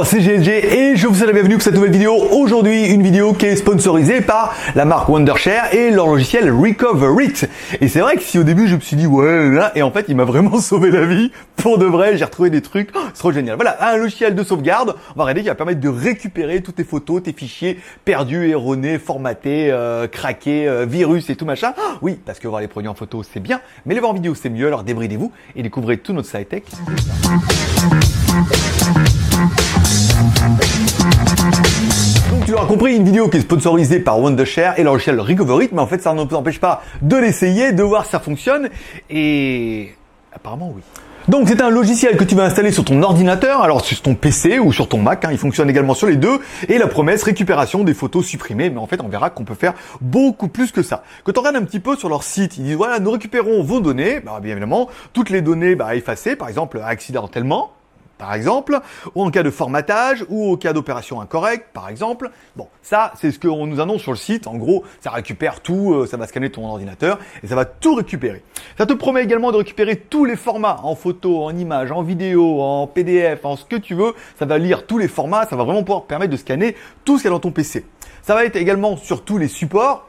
C'est GLG et je vous souhaite la bienvenue pour cette nouvelle vidéo. Aujourd'hui, une vidéo qui est sponsorisée par la marque Wondershare et leur logiciel Recoverit. Et c'est vrai que si au début je me suis dit ouais là, et en fait il m'a vraiment sauvé la vie pour de vrai. J'ai retrouvé des trucs, c'est trop génial. Voilà, un logiciel de sauvegarde. On va regarder qui va permettre de récupérer toutes tes photos, tes fichiers perdus, erronés, formatés, craqués, virus et tout machin. Oui, parce que voir les produits en photo c'est bien, mais les voir en vidéo c'est mieux. Alors débridez-vous et découvrez tout notre site tech. Donc tu l'auras compris, une vidéo qui est sponsorisée par Wondershare et leur logiciel Recoverit, mais en fait ça ne nous empêche pas de l'essayer, de voir si ça fonctionne, et apparemment oui. Donc c'est un logiciel que tu vas installer sur ton ordinateur, alors sur ton PC ou sur ton Mac, il fonctionne également sur les deux, et la promesse récupération des photos supprimées, mais en fait on verra qu'on peut faire beaucoup plus que ça. Quand on regarde un petit peu sur leur site, ils disent voilà, nous récupérons vos données, bien évidemment, toutes les données effacées, par exemple accidentellement, par exemple, ou en cas de formatage, ou au cas d'opération incorrecte, par exemple. Bon, ça, c'est ce qu'on nous annonce sur le site. En gros, ça récupère tout, ça va scanner ton ordinateur, et ça va tout récupérer. Ça te promet également de récupérer tous les formats, en photo, en image, en vidéo, en PDF, en ce que tu veux. Ça va lire tous les formats, ça va vraiment pouvoir permettre de scanner tout ce qu'il y a dans ton PC. Ça va être également sur tous les supports.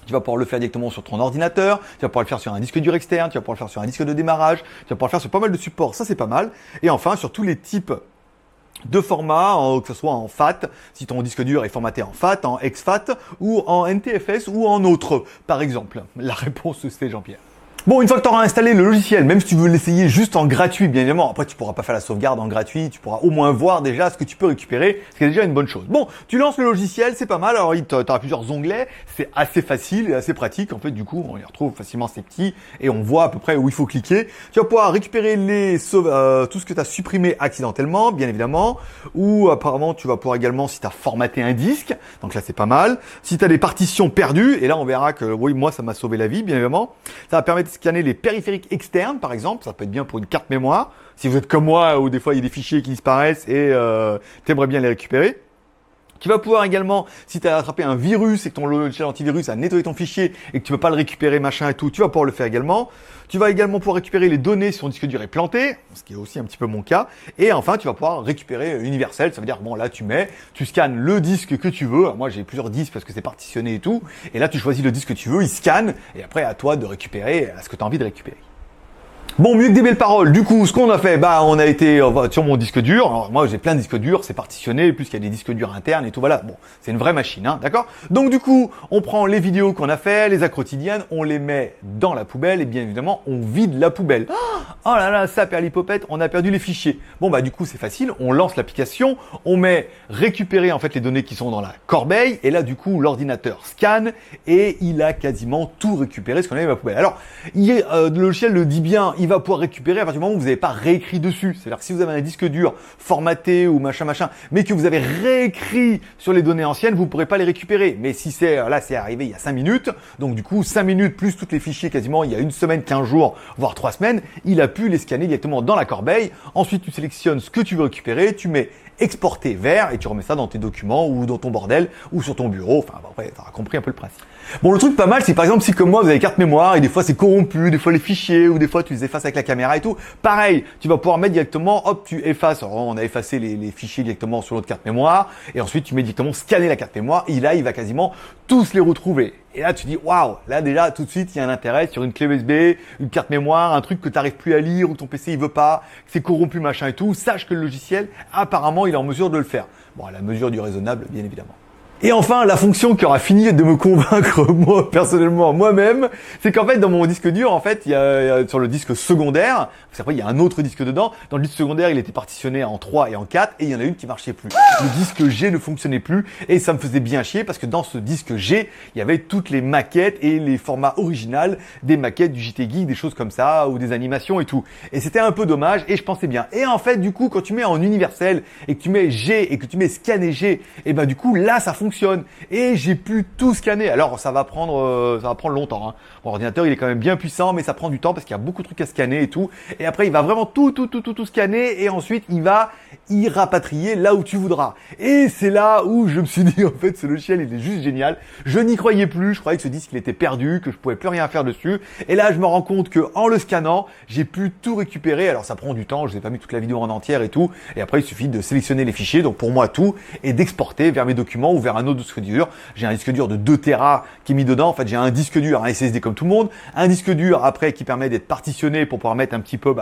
Tu vas pouvoir le faire directement sur ton ordinateur, tu vas pouvoir le faire sur un disque dur externe, tu vas pouvoir le faire sur un disque de démarrage, tu vas pouvoir le faire sur pas mal de supports, ça c'est pas mal. Et enfin, sur tous les types de formats, que ce soit en FAT, si ton disque dur est formaté en FAT, en exFAT, ou en NTFS, ou en autre, par exemple. La réponse c'est Jean-Pierre. Bon, une fois que tu auras installé le logiciel, même si tu veux l'essayer juste en gratuit, bien évidemment, après tu pourras pas faire la sauvegarde en gratuit, tu pourras au moins voir déjà ce que tu peux récupérer, ce qui est déjà une bonne chose. Bon, tu lances le logiciel, c'est pas mal, alors tu auras plusieurs onglets, c'est assez facile et assez pratique, en fait du coup on y retrouve facilement ces petits et on voit à peu près où il faut cliquer. Tu vas pouvoir récupérer tout ce que tu as supprimé accidentellement, bien évidemment, ou apparemment tu vas pouvoir également, si tu as formaté un disque, donc là c'est pas mal, si tu as des partitions perdues, et là on verra que oui, moi ça m'a sauvé la vie, bien évidemment, ça va permettre scanner les périphériques externes, par exemple, ça peut être bien pour une carte mémoire, si vous êtes comme moi, où des fois il y a des fichiers qui disparaissent et tu aimerais bien les récupérer. Tu vas pouvoir également, si tu as attrapé un virus et que ton logiciel antivirus a nettoyé ton fichier et que tu ne peux pas le récupérer, machin et tout, tu vas pouvoir le faire également. Tu vas également pouvoir récupérer les données si ton disque dur est planté, ce qui est aussi un petit peu mon cas. Et enfin, tu vas pouvoir récupérer universel, ça veut dire, bon là tu scannes le disque que tu veux. Alors, moi j'ai plusieurs disques parce que c'est partitionné et tout. Et là tu choisis le disque que tu veux, il scanne et après à toi de récupérer ce que tu as envie de récupérer. Bon, mieux que des belles paroles, du coup, ce qu'on a fait, on a été sur mon disque dur. Alors moi, j'ai plein de disques durs, c'est partitionné, plus qu'il y a des disques durs internes et tout, voilà. Bon, c'est une vraie machine, d'accord? Donc du coup, on prend les vidéos qu'on a fait, les actes quotidiennes, on les met dans la poubelle et bien évidemment, on vide la poubelle. Oh là là, ça perlipopette, on a perdu les fichiers. Bon, du coup, c'est facile, on lance l'application, on met récupérer en fait les données qui sont dans la corbeille et là, du coup, l'ordinateur scanne et il a quasiment tout récupéré ce qu'on avait dans la poubelle. Alors, le logiciel le dit bien, il va pouvoir récupérer à partir du moment où vous n'avez pas réécrit dessus. C'est-à-dire que si vous avez un disque dur formaté ou machin, mais que vous avez réécrit sur les données anciennes, vous ne pourrez pas les récupérer. Mais si c'est arrivé il y a 5 minutes, donc du coup 5 minutes plus tous les fichiers quasiment il y a une semaine, 15 jours, voire 3 semaines, il a pu les scanner directement dans la corbeille. Ensuite, tu sélectionnes ce que tu veux récupérer, tu mets exporter vers et tu remets ça dans tes documents ou dans ton bordel ou sur ton bureau. Enfin, après, tu auras compris un peu le principe. Bon, le truc pas mal, c'est par exemple si comme moi vous avez carte mémoire et des fois c'est corrompu, des fois les fichiers ou des fois tu les effaces avec la caméra et tout. Pareil, tu vas pouvoir mettre directement, hop, tu effaces. Alors, on a effacé les fichiers directement sur l'autre carte mémoire et ensuite tu mets directement scanner la carte mémoire et là il va quasiment tous les retrouver. Et là tu dis waouh, là déjà tout de suite il y a un intérêt sur une clé USB, une carte mémoire, un truc que tu n'arrives plus à lire ou ton PC il veut pas, que c'est corrompu machin et tout. Sache que le logiciel apparemment il est en mesure de le faire. Bon, à la mesure du raisonnable bien évidemment. Et enfin, la fonction qui aura fini de me convaincre moi personnellement, moi-même, c'est qu'en fait dans mon disque dur, en fait, il y a sur le disque secondaire, parce qu'après il y a un autre disque dedans. Dans le disque secondaire, il était partitionné en 3 et en 4 et il y en a une qui marchait plus. Le disque G ne fonctionnait plus et ça me faisait bien chier parce que dans ce disque G, il y avait toutes les maquettes et les formats originaux des maquettes du JT Geek, des choses comme ça ou des animations et tout. Et c'était un peu dommage et je pensais bien. Et en fait, du coup, quand tu mets en universel et que tu mets G et que tu mets scanner G, et du coup là ça fonctionne. Et j'ai pu tout scanner. Alors ça va prendre longtemps. Mon ordinateur il est quand même bien puissant, mais ça prend du temps parce qu'il y a beaucoup de trucs à scanner et tout. Et après il va vraiment tout scanner et ensuite il va y rapatrier là où tu voudras. Et c'est là où je me suis dit, en fait, ce logiciel, il est juste génial. Je n'y croyais plus, je croyais que ce disque, il était perdu, que je pouvais plus rien faire dessus. Et là, je me rends compte que en le scannant, j'ai pu tout récupérer. Alors, ça prend du temps, je n'ai pas mis toute la vidéo en entière et tout. Et après, il suffit de sélectionner les fichiers, donc pour moi, tout, et d'exporter vers mes documents ou vers un autre disque dur. J'ai un disque dur de 2 Tera qui est mis dedans. En fait, j'ai un disque dur, un SSD comme tout le monde. Un disque dur, après, qui permet d'être partitionné pour pouvoir mettre un petit peu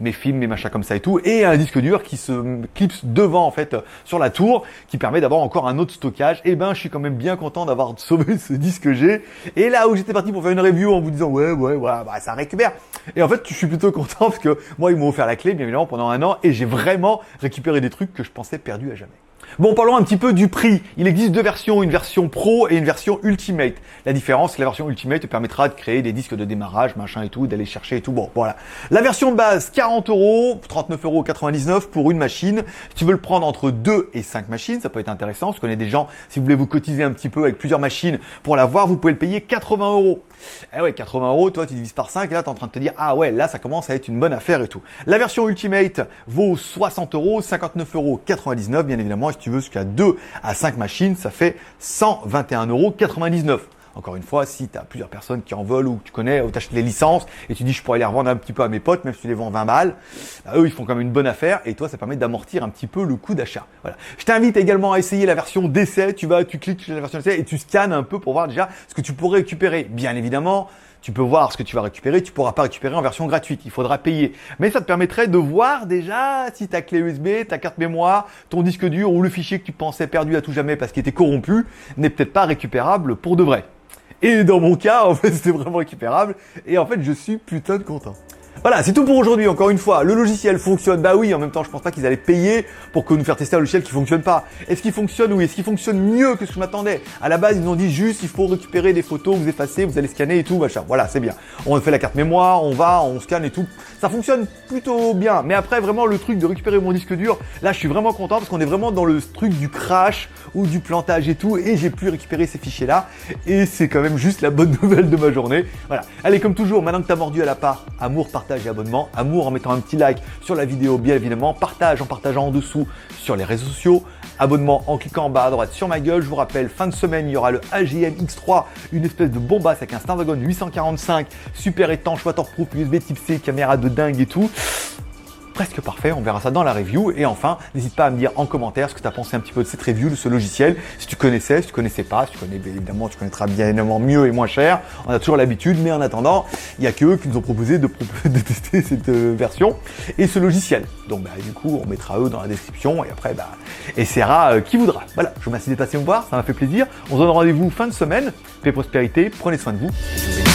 mes films, mes machins comme ça et tout. Et un disque dur qui se clipse devant en fait sur la tour, qui permet d'avoir encore un autre stockage. Et ben je suis quand même bien content d'avoir sauvé ce disque G. Et là où j'étais parti pour faire une review en vous disant ouais voilà, ça récupère. Et en fait je suis plutôt content parce que moi ils m'ont offert la clé bien évidemment pendant 1 an et j'ai vraiment récupéré des trucs que je pensais perdus à jamais. Bon, parlons un petit peu du prix. Il existe 2 versions, une version Pro et une version Ultimate. La différence, c'est que la version Ultimate te permettra de créer des disques de démarrage, machin et tout, d'aller chercher et tout. Bon, voilà. La version de base, 40 €, 39,99 € pour une machine. Si tu veux le prendre entre 2 et 5 machines, ça peut être intéressant. Je connais des gens, si vous voulez vous cotiser un petit peu avec plusieurs machines pour l'avoir, vous pouvez le payer 80 €. Eh ouais, 80 €, toi tu divises par 5 et là tu es en train de te dire ah ouais, là ça commence à être une bonne affaire et tout. La version Ultimate vaut 60 €, 59,99 € bien évidemment. Si tu veux jusqu'à 2 à 5 machines, ça fait 121,99 €. Encore une fois, si tu as plusieurs personnes qui en veulent ou que tu connais, ou tu achètes les licences et tu dis je pourrais les revendre un petit peu à mes potes, même si tu les vends 20 balles, eux ils font quand même une bonne affaire et toi ça permet d'amortir un petit peu le coût d'achat. Voilà. Je t'invite également à essayer la version d'essai. Tu cliques sur la version d'essai et tu scannes un peu pour voir déjà ce que tu pourrais récupérer. Bien évidemment, tu peux voir ce que tu vas récupérer, tu ne pourras pas récupérer en version gratuite, il faudra payer. Mais ça te permettrait de voir déjà si ta clé USB, ta carte mémoire, ton disque dur ou le fichier que tu pensais perdu à tout jamais parce qu'il était corrompu n'est peut-être pas récupérable pour de vrai. Et dans mon cas, en fait, c'était vraiment récupérable. Et en fait, je suis putain de content. Voilà, c'est tout pour aujourd'hui. Encore une fois, le logiciel fonctionne. Bah oui, en même temps, je pense pas qu'ils allaient payer pour que nous faire tester un logiciel qui fonctionne pas. Est-ce qu'il fonctionne? Oui. Est-ce qu'il fonctionne mieux que ce que je m'attendais? À la base, ils nous ont dit juste, il faut récupérer des photos, vous effacez, vous allez scanner et tout, machin. Voilà, c'est bien. On fait la carte mémoire, on scanne et tout. Ça fonctionne plutôt bien. Mais après, vraiment, le truc de récupérer mon disque dur, là, je suis vraiment content parce qu'on est vraiment dans le truc du crash ou du plantage et tout. Et j'ai pu récupérer ces fichiers-là. Et c'est quand même juste la bonne nouvelle de ma journée. Voilà. Allez, comme toujours, maintenant que t'as mordu à la part, amour, partage et abonnement. Amour en mettant un petit like sur la vidéo, bien évidemment. Partage en partageant en dessous sur les réseaux sociaux. Abonnement en cliquant en bas à droite sur ma gueule. Je vous rappelle, fin de semaine, il y aura le AGM X3, une espèce de bombasse avec un Snapdragon 845, super étanche, waterproof, USB type C, caméra de dingue et tout. Presque parfait, on verra ça dans la review. Et enfin, n'hésite pas à me dire en commentaire ce que tu as pensé un petit peu de cette review, de ce logiciel. Si tu connaissais, si tu connaissais pas, si tu connais évidemment, tu connaîtras bien évidemment mieux et moins cher. On a toujours l'habitude, mais en attendant, il n'y a que eux qui nous ont proposé de tester cette version et ce logiciel. Donc du coup, on mettra eux dans la description et après, essaiera qui voudra. Voilà, je vous remercie d'être passé me voir, ça m'a fait plaisir. On se donne rendez-vous fin de semaine. Paix et prospérité, prenez soin de vous.